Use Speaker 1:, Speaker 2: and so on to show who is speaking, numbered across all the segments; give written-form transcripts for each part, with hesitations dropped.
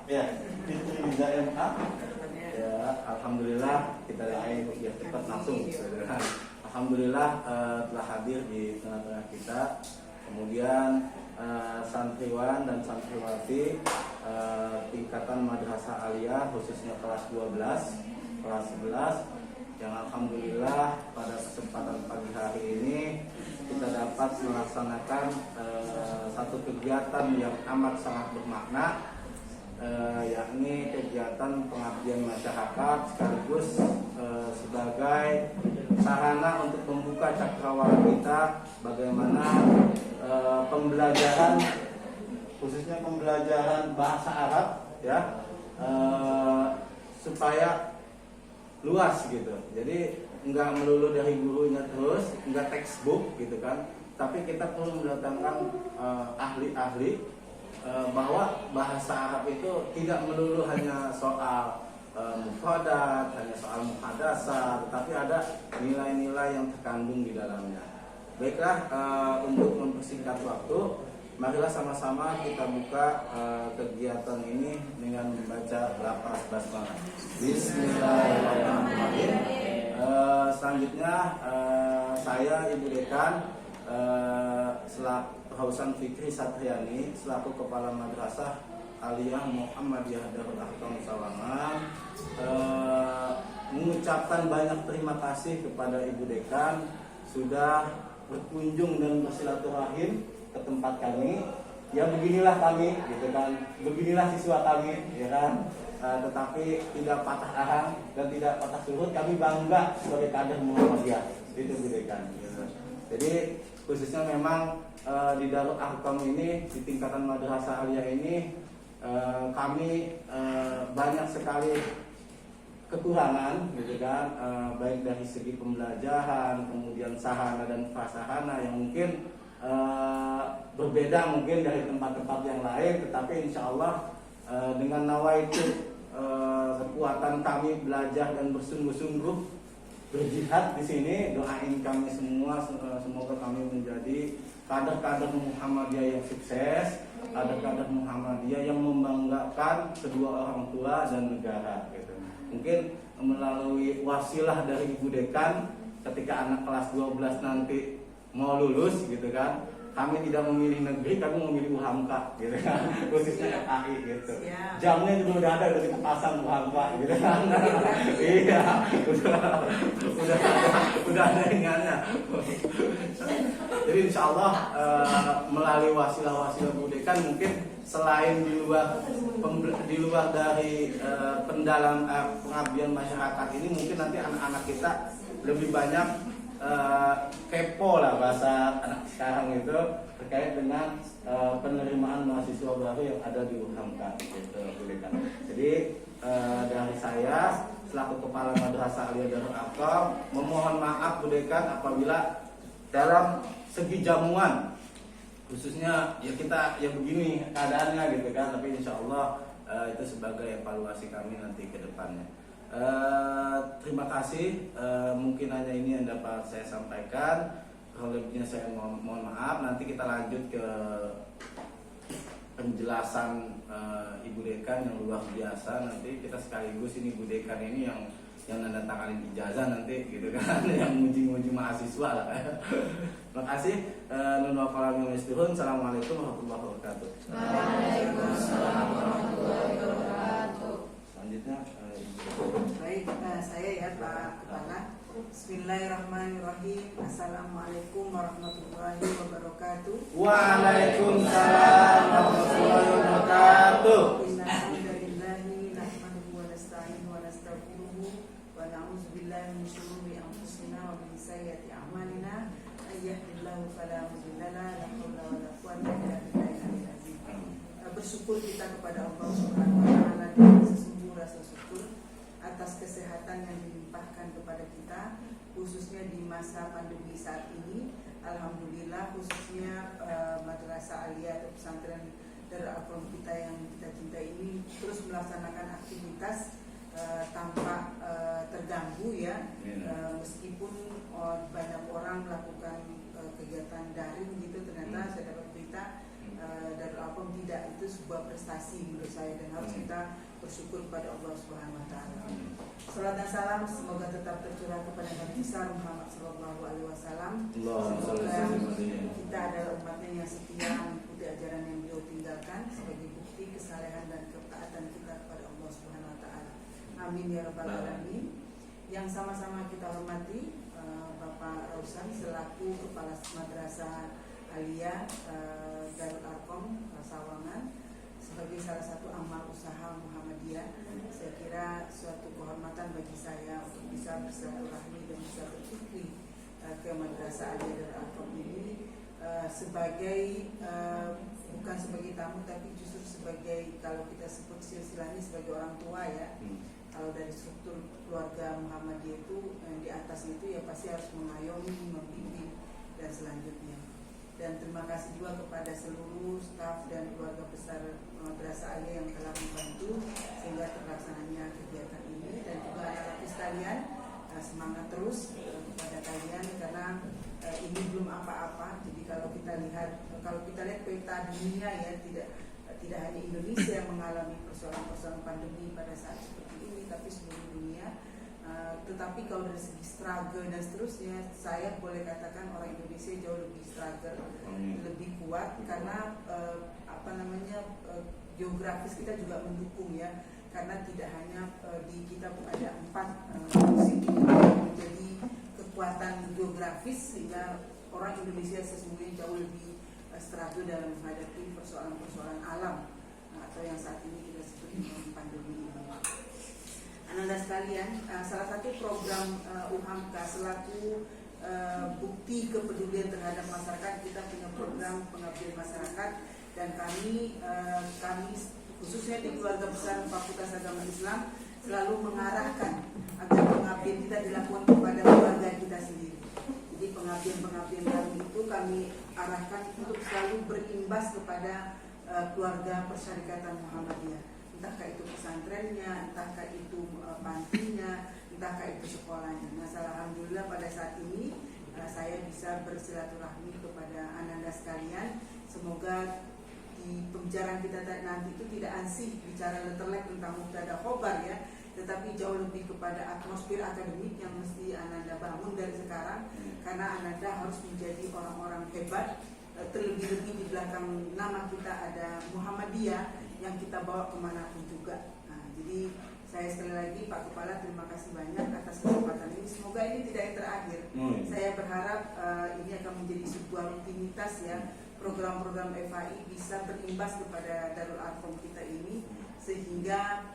Speaker 1: Ya, Fitri Riza MA. Ya, alhamdulillah kita doain biar cepat langsung. Alhamdulillah telah hadir di tengah-tengah kita. Kemudian santriwan dan santriwati tingkatan Madrasah Aliyah khususnya kelas 12, kelas 11 yang alhamdulillah pada kesempatan pagi hari ini kita dapat melaksanakan satu kegiatan yang amat sangat bermakna, yakni kegiatan pengabdian masyarakat sekaligus sebagai sarana untuk membuka cakrawala kita bagaimana pembelajaran khususnya pembelajaran bahasa Arab ya supaya luas gitu. Jadi nggak melulu dari gurunya terus, nggak textbook gitu kan, tapi kita perlu mendatangkan ahli-ahli bahwa bahasa Arab itu tidak melulu hanya soal mufradat, hanya soal muhadasah, tetapi ada nilai-nilai yang terkandung di dalamnya. Baiklah, untuk mempersingkat waktu, marilah sama-sama kita buka kegiatan ini dengan membaca lafaz basmalah. Bismillahirrahmanirrahim. Selanjutnya saya Ibu Dekan selaku Hausan Fikri Satriani selaku Kepala Madrasah Aliyah Muhammadiyah Darul Ahkam Sawangan mengucapkan banyak terima kasih kepada Ibu Dekan sudah berkunjung dan bersilaturahim ke tempat kami. Ya beginilah kami, gitu kan. Beginilah siswa kami, ya kan. Tetapi tidak patah arang dan tidak patah surut. Kami bangga sebagai kader Muhammadiyah. Itu Bu Dekan. Gitu. Jadi khususnya memang di Darul Ahkam ini, di tingkatan Madrasah Aliyah ini, kami banyak sekali kekurangan, gitu kan. Baik dari segi pembelajaran, kemudian sahana dan prasarana yang mungkin berbeda mungkin dari tempat-tempat yang lain, tetapi insya Allah dengan nawaitu kekuatan kami belajar dan bersungguh-sungguh berjihad di sini, doain kami semua semoga kami menjadi kader-kader Muhammadiyah yang sukses, kader-kader Muhammadiyah yang membanggakan kedua orang tua dan negara. Gitu. Mungkin melalui wasilah dari Ibu Dekan ketika anak kelas 12 nanti mau lulus gitu kan, kami tidak memilih negeri, kami memilih UHAMKA gitu kan, khususnya FAI gitu. Jamnya juga udah ada, udah kita pasang UHAMKA gitu kan. Iya, udah ada ingatnya. Jadi insya Allah melalui wasilah-wasilah Bu Dekan mungkin selain di luar dari pendalam pengabdian masyarakat ini, mungkin nanti anak-anak kita lebih banyak kepo lah bahasa anak sekarang itu terkait dengan penerimaan mahasiswa baru yang ada di UHAMKA gitu. Jadi dari saya selaku Kepala Madrasah Aliyah Darul Ahkam memohon maaf Bu Dekan apabila dalam segi jamuan khususnya ya kita ya begini keadaannya gitu kan, tapi insya Allah itu sebagai evaluasi kami nanti ke depannya. Terima kasih, mungkin hanya ini yang dapat saya sampaikan. Kalau lebihnya saya mohon maaf. Nanti kita lanjut ke penjelasan Ibu Dekan yang luar biasa. Nanti kita sekaligus ini Ibu Dekan ini yang nanda tanganin ijazah nanti gitu kan, yang muji-muji mahasiswa lah. Terima kasih. Assalamualaikum warahmatullahi wabarakatuh.
Speaker 2: Waalaikumsalam warahmatullahi wabarakatuh.
Speaker 1: Selanjutnya
Speaker 2: baik, saya ya Pak Kepala. Bismillahirrahmanirrahim. Assalamualaikum warahmatullahi wabarakatuh.
Speaker 1: Waalaikumsalam warahmatullahi wabarakatuh.
Speaker 2: Innalillahi nahmaduhu wa nasta'inuhu wa nastaghfiruhu wa na'udzu billahi min shururi anfusina wa min sayyiati a'malina. Yahdihillahu fala mudilla lahu, la haula wa la quwwata illa billahil azim. Bersyukur kita kepada Allah Subhanahu wa taala dengan sesungguh rasa syukur atas kesehatan yang dilimpahkan kepada kita, khususnya di masa pandemi saat ini. Alhamdulillah, khususnya Madrasah Aliyah atau pesantren Darul Ahkam kita yang kita cintai ini terus melaksanakan aktivitas tanpa terganggu ya, meskipun banyak orang melakukan kegiatan daring gitu. Ternyata saya dapat berita Darul Ahkam Arkom tidak, itu sebuah prestasi menurut saya dan harus kita bersyukur kepada Allah Subhanahu wa taala. Salam dan salam semoga tetap tercurah kepada Nabi besar Muhammad sallallahu alaihi wasallam. Semoga kita adalah umatnya yang setia mengikuti ajaran yang beliau tinggalkan sebagai bukti kesalehan dan ketaatan kita kepada Allah Subhanahu wa taala. Amin ya rabbal alamin. Yang sama-sama kita hormati Bapak Rausan selaku Kepala Madrasah Aliyah Darul Arkom Sawangan sebagai salah satu amal usaha Muhammadiyah. Saya kira suatu kehormatan bagi saya untuk bisa bersilaturahmi dan bisa berzikir ke Madrasah Aliyah Darul Arkom ini sebagai bukan sebagai tamu tapi justru sebagai, kalau kita sebut silsilahnya sebagai orang tua ya. Kalau dari struktur keluarga Muhammadiyah itu yang di atas itu ya pasti harus mengayomi, membimbing dan selanjutnya. Dan terima kasih juga kepada seluruh staf dan keluarga besar Madrasah Aliyah yang telah membantu sehingga terlaksananya kegiatan ini, dan juga anak-anak sekalian semangat terus kepada kalian karena ini belum apa-apa. Jadi kalau kita lihat peta dunia ya, tidak hanya Indonesia yang mengalami persoalan-persoalan pandemi pada saat seperti ini, tapi seluruh dunia. Tetapi kalau dari segi struggle dan seterusnya, saya boleh katakan orang Indonesia jauh lebih struggle, lebih kuat karena geografis kita juga mendukung ya. Karena tidak hanya di kita ada 4 musim menjadi kekuatan geografis sehingga orang Indonesia sesungguhnya jauh lebih struggle dalam menghadapi persoalan-persoalan alam atau yang saat ini kita sebut dengan pandemi ini. Ananda sekalian, salah satu program UHAMKA selaku bukti kepedulian terhadap masyarakat, kita punya program pengabdian masyarakat, dan kami khususnya di keluarga besar Fakultas Agama Islam selalu mengarahkan agar pengabdian kita dilakukan kepada keluarga kita sendiri. Jadi pengabdian kami itu kami arahkan untuk selalu berimbas kepada keluarga persyarikatan Muhammadiyah. Entahkah itu pesantrennya, entahkah itu pantinya, entahkah itu sekolahnya. Nah, alhamdulillah pada saat ini saya bisa bersilaturahmi kepada ananda sekalian. Semoga di pembicaraan kita nanti itu tidak ansih bicara letterlek tentang mubtada khobar ya, tetapi jauh lebih kepada atmosfer akademik yang mesti ananda bangun dari sekarang, karena ananda harus menjadi orang-orang hebat. Terlebih-lebih di belakang nama kita ada Muhammadiyah yang kita bawa kemanapun juga. Nah, jadi saya sekali lagi Pak Kepala terima kasih banyak atas kesempatan ini. Semoga ini tidak yang terakhir. Saya berharap ini akan menjadi sebuah rutinitas ya. Program-program FAI bisa berimbas kepada Darul Arkom kita ini sehingga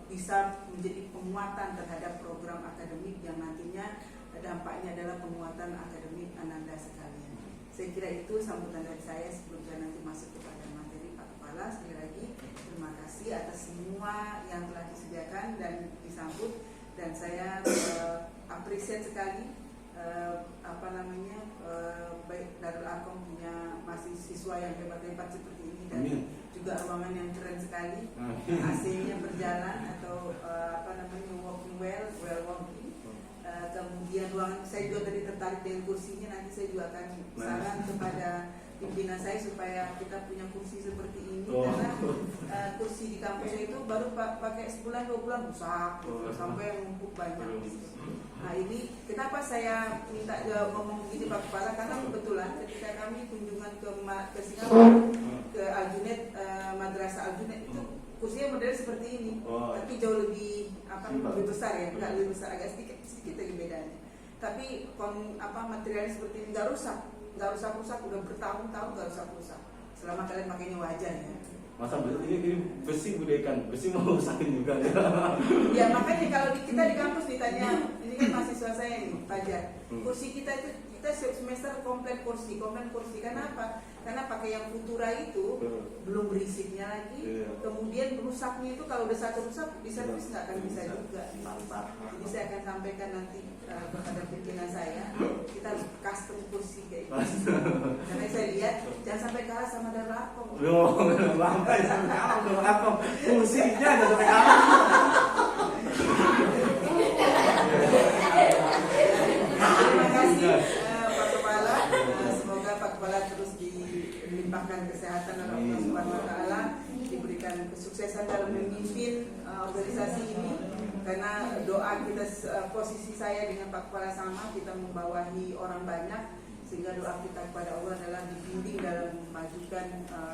Speaker 2: bisa menjadi penguatan terhadap program akademik yang nantinya dampaknya adalah penguatan akademik ananda sekalian. Saya kira itu sambutan dari saya sebelum saya nanti masuk kepada materi Pak Kepala. Sekali lagi terima kasih atas semua yang telah disediakan dan disambut, dan saya apresiasi sekali baik Darul Arkom punya mahasiswa yang hebat-hebat seperti ini, dan juga ruangan yang keren sekali, AC-nya berjalan atau working well working. Kemudian ruangan saya juga tadi tertarik dengan kursinya, nanti saya juga akan saran kepada pimpinan saya supaya kita punya kursi seperti ini, karena kursi di kampus itu baru pakai sebulan 2 bulan rusak sampai numpuk banyak. Nah, ini kenapa saya minta ngomong begini Pak Kepala, karena kebetulan ketika kami kunjungan ke Singapura, ke Aljunet, Madrasah Aljunet itu kursinya modelnya seperti ini, tapi jauh lebih lebih besar ya, nggak lebih besar, agak sedikit lagi bedanya. Tapi materialnya seperti ini nggak rusak, udah bertahun-tahun nggak rusak. Selama kalian makainya wajar ya.
Speaker 1: Masa ini besi budekan, besi mau rusakin juga ya.
Speaker 2: Ya makanya kalau kita di kampus ditanya, ini kan mahasiswa saya nih, Fajar. Kursi kita itu kita semester komplit kursi. Kenapa? Karena pakai yang Futura itu belum berisiknya lagi. Kemudian rusaknya itu kalau udah satu rusak di servis nggak akan bisa juga. Jadi saya akan sampaikan nanti kepada pimpinan saya, kita harus custom kursi kayak gitu. Karena saya lihat jangan sampai kalah sama Darul Arkom.
Speaker 1: Darul Arkom kursinya ada sampai kalah.
Speaker 2: Terima kasih Pak Kepala. Semoga Pak Kepala terus dilimpahkan kesehatan oleh Allah Subhanahu wa taala diberikan kesuksesan dalam memimpin organisasi ini, karena doa kita, posisi saya dengan Pak Kepala Sama, kita membawahi orang banyak, sehingga doa kita kepada Allah adalah dibimbing dalam memajukan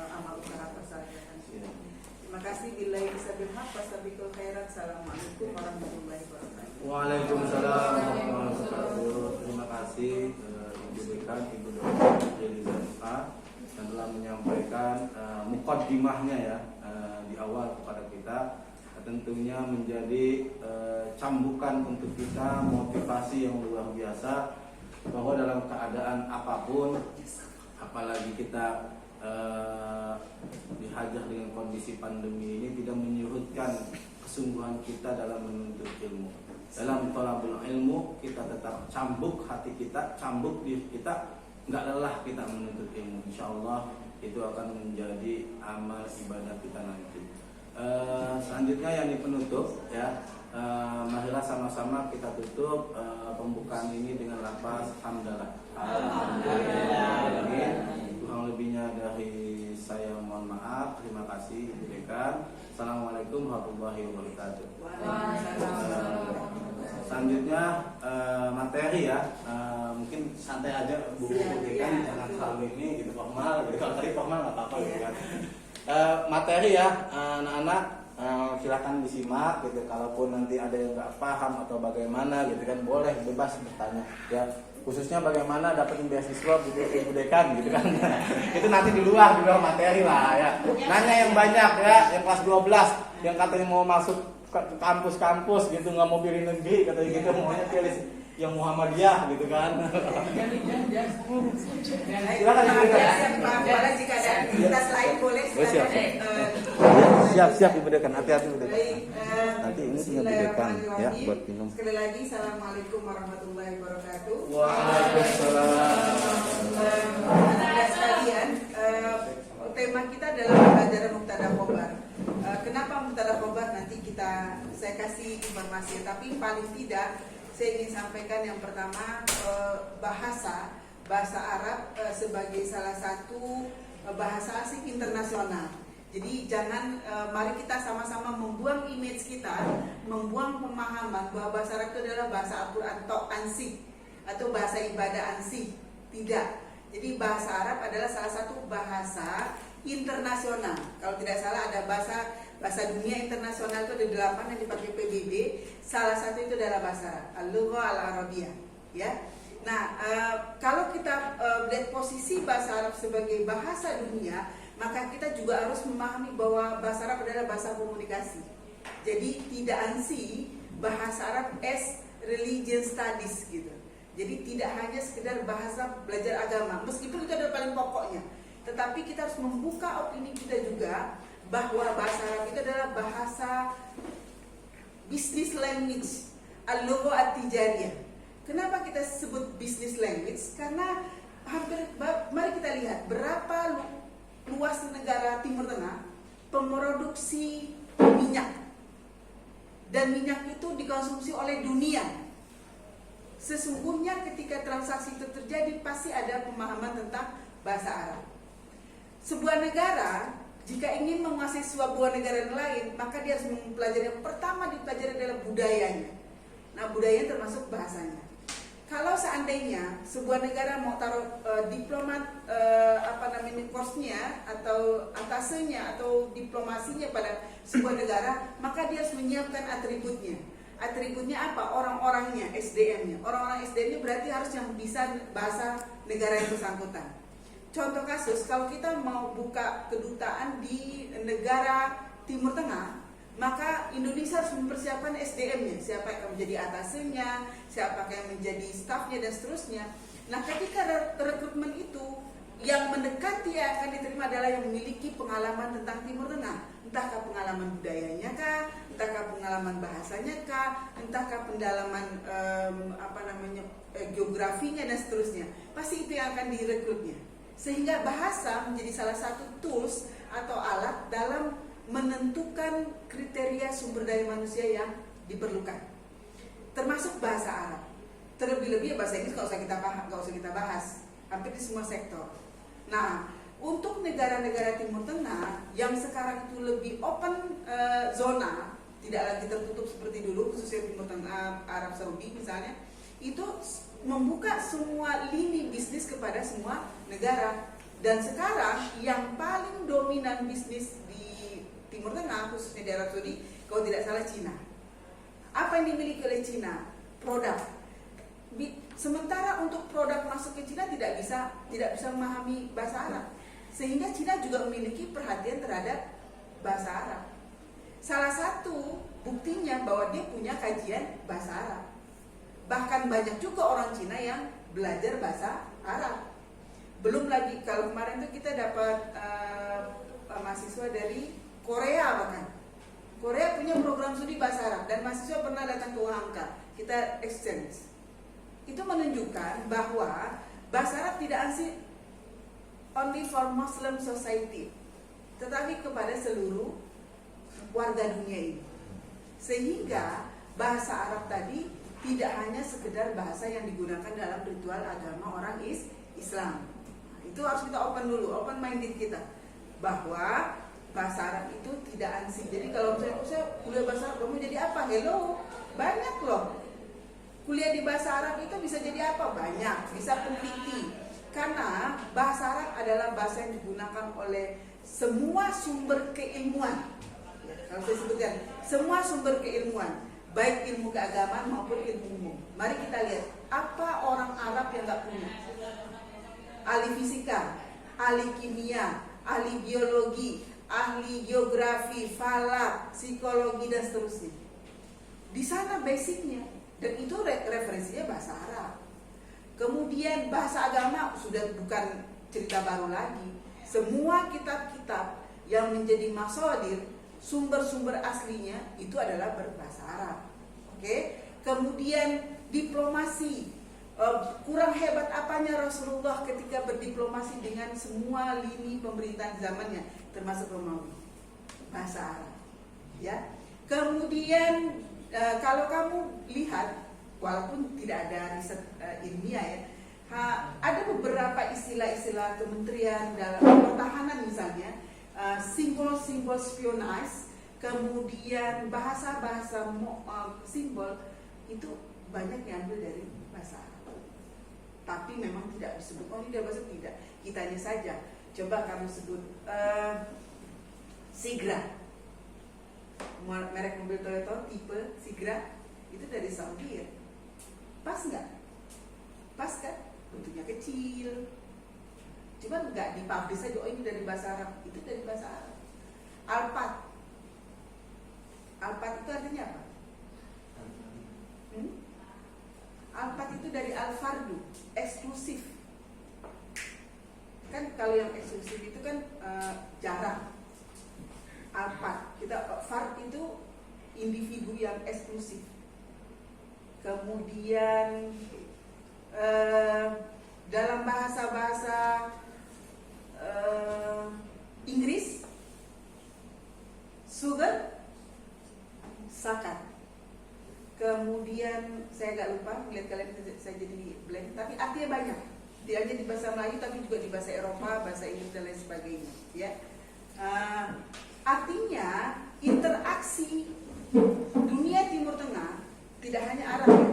Speaker 2: amal usaha persaudaraan. Terima kasih. Billahi sabil haq wasabiqul khairat. Assalamualaikum warahmatullahi wabarakatuh.
Speaker 1: Waalaikumsalam warahmatullahi wabarakatuh. Terima kasih Ibu Dekan, Ibu Dr. Yeliza Nusa yang telah menyampaikan mukaddimahnya ya di awal kepada kita. Tentunya menjadi cambukan untuk kita, motivasi yang luar biasa bahwa dalam keadaan apapun, apalagi kita dihajar dengan kondisi pandemi ini, tidak menyurutkan kesungguhan kita dalam menuntut ilmu. Dalam thalabul ilmu kita tetap cambuk hati kita, cambuk diri kita, nggak lelah kita menuntut ilmu. Insyaallah itu akan menjadi amal ibadah kita nanti. Selanjutnya yang di penutup ya, marilah sama-sama kita tutup pembukaan ini dengan lafaz hamdalah. Alhamdulillah. Kurang lebihnya dari saya mohon maaf. Terima kasih Ibu Dekan. Assalamualaikum warahmatullahi wabarakatuh. Selanjutnya materi ya, mungkin santai aja Bu Dekan, jangan terlalu ini gitu formal gitu. Kalau tadi formal nggak apa-apa gitu kan. Materi ya anak-anak, silakan disimak gitu. Kalaupun nanti ada yang nggak paham atau bagaimana gitu kan, boleh bebas bertanya ya. Khususnya bagaimana dapetin beasiswa gitu Ibu Dekan gitu kan. Itu nanti di luar materi lah ya. Nanya yang banyak ya, yang kelas 12 yang katanya mau masuk ke kampus-kampus gitu, nggak mau pilih negeri katanya gitu, maunya pilih yang Muhammadiyah gitu kan. Silakan Ibu Dekan.
Speaker 2: Apalagi jika ada aktivitas lain boleh
Speaker 1: Siap Ibu Dekan, hati-hati Ibu Dekan.
Speaker 2: Baik,
Speaker 1: Nanti ini punya Ibu Dekan ya buat minum.
Speaker 2: Sekali lagi, assalamualaikum warahmatullahi wabarakatuh.
Speaker 1: Waalaikumsalam.
Speaker 2: Anak-anak sekalian, tema kita adalah pembelajaran Mubtada Khobar. Kenapa Mubtada Khobar? Nanti saya kasih informasi, tapi paling tidak saya ingin sampaikan yang pertama, bahasa Arab sebagai salah satu bahasa asing internasional. Jadi jangan, mari kita sama-sama membuang image kita, membuang pemahaman bahwa bahasa Arab itu adalah bahasa Al-Quran atau ansih, atau bahasa ibadah ansih. Tidak. Jadi bahasa Arab adalah salah satu bahasa internasional. Kalau tidak salah ada bahasa dunia internasional itu ada 8 yang dipakai PBB. Salah satu itu adalah bahasa Arab, Al-Lughah Al-Arabiyah. Ya. Nah, kalau kita lihat posisi bahasa Arab sebagai bahasa dunia, maka kita juga harus memahami bahwa bahasa Arab adalah bahasa komunikasi. Jadi tidak ansi bahasa Arab as religion studies gitu. Jadi tidak hanya sekedar bahasa belajar agama, meskipun itu adalah paling pokoknya. Tetapi kita harus membuka opini kita juga bahwa bahasa Arab itu adalah bahasa business language, al-lughah at-tijariyah. Kenapa kita sebut business language? Karena mari kita lihat berapa luas negara Timur Tengah memproduksi minyak, dan minyak itu dikonsumsi oleh dunia. Sesungguhnya ketika transaksi itu terjadi pasti ada pemahaman tentang bahasa Arab. Sebuah negara jika ingin menguasai sebuah negara yang lain, maka dia harus mempelajari, yang pertama dipelajari adalah budayanya. Nah, budaya termasuk bahasanya. Kalau seandainya sebuah negara mau taruh diplomat course-nya atau atasenya atau diplomasinya pada sebuah negara, maka dia harus menyiapkan atributnya. Atributnya apa? Orang-orangnya, SDM-nya. Orang-orang SDM-nya berarti harus yang bisa bahasa negara yang bersangkutan. Contoh kasus, kalau kita mau buka kedutaan di negara Timur Tengah, maka Indonesia harus mempersiapkan SDM-nya, siapa yang akan menjadi atasenya, siapa yang menjadi stafnya dan seterusnya. Nah, ketika rekrutmen itu yang mendekati yang akan diterima adalah yang memiliki pengalaman tentang Timur Tengah, entahkah pengalaman budayanya kah, entahkah pengalaman bahasanya kah, entahkah pendalaman geografinya dan seterusnya. Pasti itu yang akan direkrutnya. Sehingga bahasa menjadi salah satu tools atau alat dalam menentukan kriteria sumber daya manusia yang diperlukan, termasuk bahasa Arab. Terlebih-lebih bahasa Inggris nggak usah kita bahas, hampir di semua sektor. Nah, Untuk negara-negara Timur Tengah yang sekarang itu lebih open zona, tidak lagi tertutup seperti dulu, khususnya Timur Tengah, Arab Saudi misalnya, itu membuka semua lini bisnis kepada semua negara. Dan sekarang yang paling dominan bisnis di Timur Tengah, khususnya di Arab Saudi, kalau tidak salah Cina. Apa yang dimiliki oleh Cina? Produk. Sementara untuk produk masuk ke Cina tidak bisa memahami bahasa Arab, sehingga Cina juga memiliki perhatian terhadap bahasa Arab. Salah satu buktinya bahwa dia punya kajian bahasa Arab. Bahkan banyak juga orang Cina yang belajar bahasa Arab. Belum lagi kalau kemarin itu kita dapat mahasiswa dari Korea bahkan. Korea punya program studi bahasa Arab dan mahasiswa pernah datang ke Wangka. Kita exchange. Itu menunjukkan bahwa bahasa Arab tidak asing only for Muslim society, tetapi kepada seluruh warga dunia ini. Sehingga bahasa Arab tadi tidak hanya sekedar bahasa yang digunakan dalam ritual agama orang Islam. Itu harus kita open dulu, open minded kita, bahwa bahasa Arab itu tidak ansih. Jadi kalau saya kuliah bahasa Arab, kamu jadi apa? Hello, banyak loh. Kuliah di bahasa Arab itu bisa jadi apa? Banyak, bisa peneliti. Karena bahasa Arab adalah bahasa yang digunakan oleh semua sumber keilmuan. Kalau saya sebutkan, semua sumber keilmuan, baik ilmu keagamaan maupun ilmu umum. Mari kita lihat, apa orang Arab yang gak punya? Ahli fisika, ahli kimia, ahli biologi, ahli geografi, falak, psikologi, dan seterusnya. Di sana basicnya, dan itu referensinya bahasa Arab. Kemudian bahasa agama sudah bukan cerita baru lagi. Semua kitab-kitab yang menjadi masadir, sumber-sumber aslinya itu adalah berbahasa Arab. Oke. Kemudian diplomasi, kurang hebat apanya Rasulullah ketika berdiplomasi dengan semua lini pemerintahan zamannya, termasuk Romawi, bahasa Arab. Ya. Kemudian kalau kamu lihat, walaupun tidak ada riset ilmiah ya, ada beberapa istilah-istilah kementerian dalam pertahanan misalnya, simbol-simbol spionage, kemudian bahasa-bahasa simbol itu banyak yang ambil dari bahasa Arab. Tapi memang tidak disebut, oh ini bahasa tidak. Kitanya saja. Coba kamu sebut Sigra, merek mobil Toyota tipe Sigra, itu dari Saudi ya. Pas nggak? Pas kan? Bentuknya kecil. Cuma nggak dipublish saja, oh ini dari bahasa Arab, itu dari bahasa Arab. Alphard. Alphard itu artinya apa? Alphard itu dari Al-Fardu, eksklusif. Kan kalau yang eksklusif itu kan jarang. Alphard, fard itu individu yang eksklusif. Kemudian dalam bahasa-bahasa Inggris, sugar, sakat. Kemudian saya agak lupa, lihat kalian saya jadi blank, tapi artinya banyak. Tidak hanya di bahasa Melayu, tapi juga di bahasa Eropa, bahasa Inggris dan lain sebagainya. Ya, artinya interaksi dunia Timur Tengah tidak hanya Arab, ya.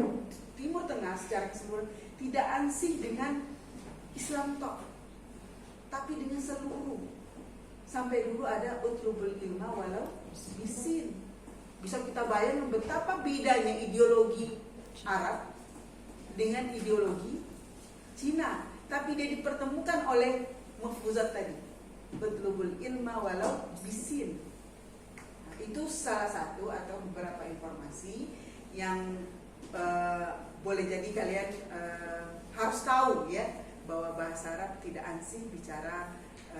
Speaker 2: Timur Tengah secara keseluruhan tidak ansih dengan Islam tok, tapi dengan seluruh. Sampai dulu ada utlubul ilma walau bisin. Bisa kita bayangkan betapa bedanya ideologi Arab dengan ideologi Cina, tapi dia dipertemukan oleh mafuzat tadi, utlubul ilma walau bisin. Nah, itu salah satu atau beberapa informasi yang boleh jadi kalian harus tahu ya, bahwa bahasa Arab tidak ansih bicara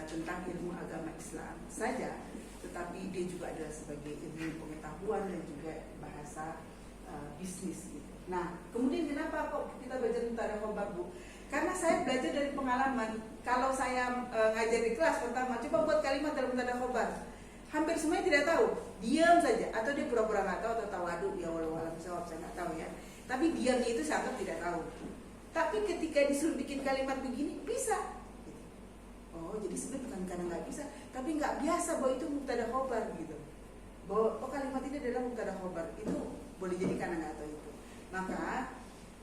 Speaker 2: tentang ilmu agama Islam saja, tetapi dia juga adalah sebagai ilmu pengetahuan dan juga bahasa bisnis gitu. Nah, kemudian kenapa kok kita belajar tentang khobar, Bu? Karena saya belajar dari pengalaman. Kalau saya ngajar di kelas pertama, coba buat kalimat dalam tanda khobar, hampir semuanya tidak tahu, diam saja, atau dia pura-pura nggak tahu, atau tawadu, ya walau saya nggak tahu ya. Tapi diamnya itu saya tidak tahu. Tapi ketika disuruh bikin kalimat begini, bisa. Oh, jadi sebenarnya bukan karena nggak bisa, tapi nggak biasa bahwa itu mubtada khobar gitu. Bahwa kalimat ini adalah mubtada khobar, itu boleh jadi karena nggak tahu itu. Maka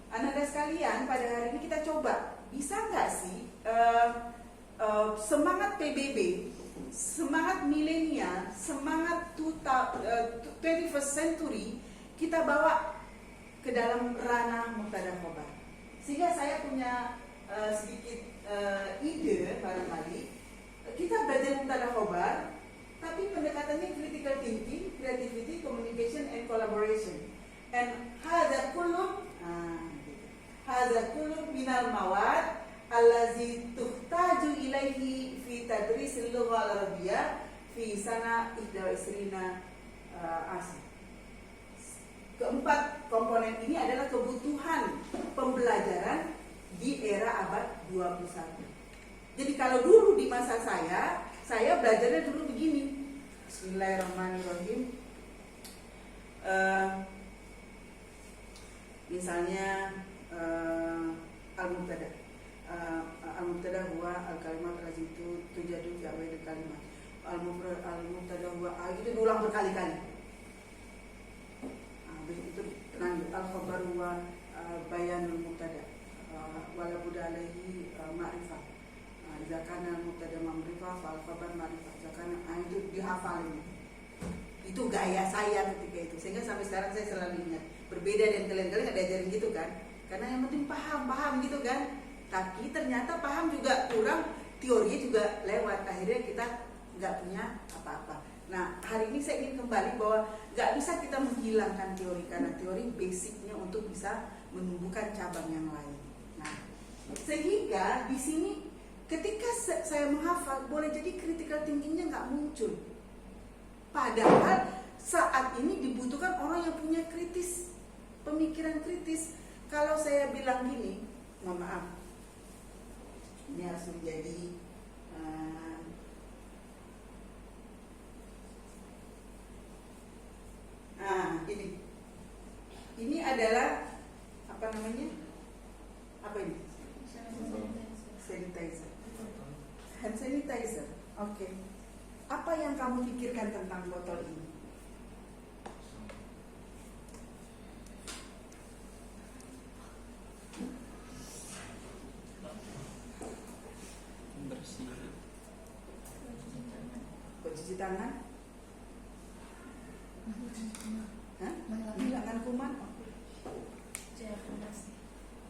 Speaker 2: anak-anak sekalian, pada hari ini kita coba, bisa nggak sih semangat PBB, semangat milenial, semangat 21st century kita bawa ke dalam ranah mubtada khobar. Sehingga saya punya sedikit ide barangkali kita belajar mubtada khobar, tapi pendekatannya critical thinking, creativity, communication, and collaboration. And hadza kullu minal mawad allazi tuhtaju ilaihi fi tadrisil lughah al-arabiyyah fi sana 21 asr. Keempat komponen ini adalah kebutuhan pembelajaran di era abad 21. Jadi kalau dulu di masa saya belajarnya dulu begini. Bismillahirrahmanirrahim. Misalnya al-mubtada. Al-mubtada huwa al-kalimat allati tujadu fi awal kalimat. Al-mubtada huwa itu diulang berkali-kali. Itu lanjut al-khabar huwa bayanul mubtada wala budda alaihi ma'rifah. Idza kana mubtada ma'rifah fal khabar ma'rifah. Idza kana itu dihafal ini. Itu gaya saya ketika itu. Sehingga sampai sekarang saya selalu ingat. Berbeda dan kalian-kalian nggak diajarin gitu kan? Karena yang penting paham gitu kan. Tapi ternyata paham juga kurang, teorinya juga lewat. Akhirnya kita nggak punya apa-apa. Nah, hari ini saya ingin kembali bahwa nggak bisa kita menghilangkan teori, karena teori basicnya untuk bisa menumbuhkan cabang yang lain. Nah, sehingga di sini ketika saya menghafal, boleh jadi critical thinkingnya nggak muncul. Padahal saat ini dibutuhkan orang yang punya kritis, pemikiran kritis. Kalau saya bilang gini, mohon maaf, ini harus menjadi ini adalah apa namanya? Apa ini? Sanitizer. Hand sanitizer. Oke. Apa yang kamu pikirkan tentang botol ini?
Speaker 3: Bersih.
Speaker 2: Cuci tangan? Hah? Menghilangkan kuman?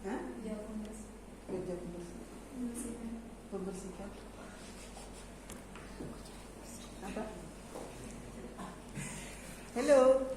Speaker 2: Hah? Kerja pembersihan. Apa? Hello.